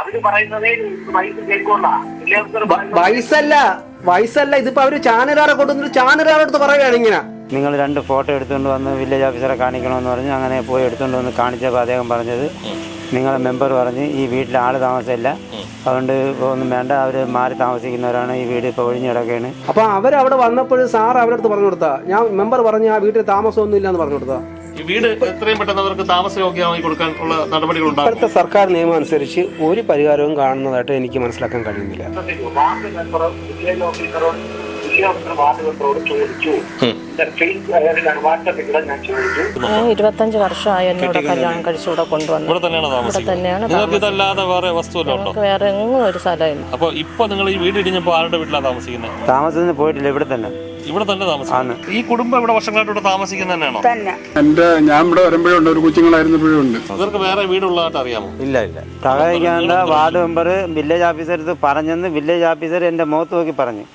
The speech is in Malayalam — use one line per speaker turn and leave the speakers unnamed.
അവര് പറയുന്നതേ വയസ്സ് കേൾക്കുള്ള
വയസ്സല്ല ഇതിപ്പോ അവര് ചാനലുകാരെ കൊണ്ടുവന്നിട്ട് ചാനലുകാരുടെ അടുത്ത് പറയുകയാണ് ഇങ്ങനെ.
നിങ്ങൾ 2 ഫോട്ടോ എടുത്തുകൊണ്ട് വന്ന് വില്ലേജ് ഓഫീസറെ കാണിക്കണമെന്ന് പറഞ്ഞ് അങ്ങനെ പോയി എടുത്തുകൊണ്ട് വന്ന് കാണിച്ചപ്പോൾ അദ്ദേഹം പറഞ്ഞത് നിങ്ങളെ മെമ്പർ പറഞ്ഞ് ഈ വീട്ടിൽ ആൾ താമസമില്ല, അതുകൊണ്ട് ഒന്നും വേണ്ട, അവർ മാറി താമസിക്കുന്നവരാണ്, ഈ വീട് ഇപ്പോൾ ഒഴിഞ്ഞു കിടക്കുകയാണ്.
അപ്പൊ അവരവിടെ വന്നപ്പോഴും സാർ അവരുടെ അടുത്ത് പറഞ്ഞു കൊടുത്താ, ഞാൻ മെമ്പർ പറഞ്ഞ് ആ വീട്ടിൽ താമസമൊന്നും ഇല്ല എന്ന് പറഞ്ഞു കൊടുത്താ.
ഈ വീട് എത്രയും പെട്ടെന്ന് അവർക്ക് താമസയോഗ്യമായി കൊടുക്കാൻ ഉള്ള നടപടികളുണ്ടാകും.
ഇപ്പോഴത്തെ സർക്കാർ നിയമം അനുസരിച്ച് ഒരു പരിഹാരവും കാണുന്നതായിട്ട് എനിക്ക് മനസ്സിലാക്കാൻ കഴിയുന്നില്ല.
വാർഡ് മെമ്പറും വില്ലേജ് ഓഫീസറും വാർഡ് മെമ്പറോട് ചോദിച്ചു. വാട്സാപ്പിൽ ഞാൻ ചോദിച്ചു.
25 വർഷമായി എന്നോട് കല്യാണം കഴിച്ചുകൂടെ കൊണ്ടുവന്നു.
ഇവിടെ തന്നെയാണ് താമസിക്കുന്നത്. നിങ്ങൾക്ക് ഇതല്ലാതെ വേറെ വസ്തുവല്ലോ?
വേറെ എങ്ങും ഒരു സ്ഥലമില്ല.
അപ്പൊ ഇപ്പൊ നിങ്ങൾ ഈ വീട് ഇടിഞ്ഞപ്പോ ആരുടെ വീട്ടിലാണ് താമസിക്കുന്നത്?
താമസത്തിന് പോയിട്ടില്ല, ഇവിടെ തന്നെ
താമസിക്കുന്നു. ഈ കുടുംബം ഇവിടെ വർഷങ്ങളായിട്ട് ഇവിടെ താമസിക്കുന്ന തന്നെയാണോ?
ഞാൻ ഇവിടെ വരുമ്പോഴുണ്ട്, ഒരു കൊച്ചുങ്ങളായിരുന്നപ്പോഴും ഉണ്ട്.
ഇവർക്ക് വേറെ വീടുള്ളതായിട്ട് അറിയാമോ?
ഇല്ല. സഹായിക്കാണ്ട് വാർഡ് മെമ്പർ വില്ലേജ് ഓഫീസർ പറഞ്ഞെന്ന് വില്ലേജ് ഓഫീസർ എന്റെ മുഖത്ത് നോക്കി പറഞ്ഞു.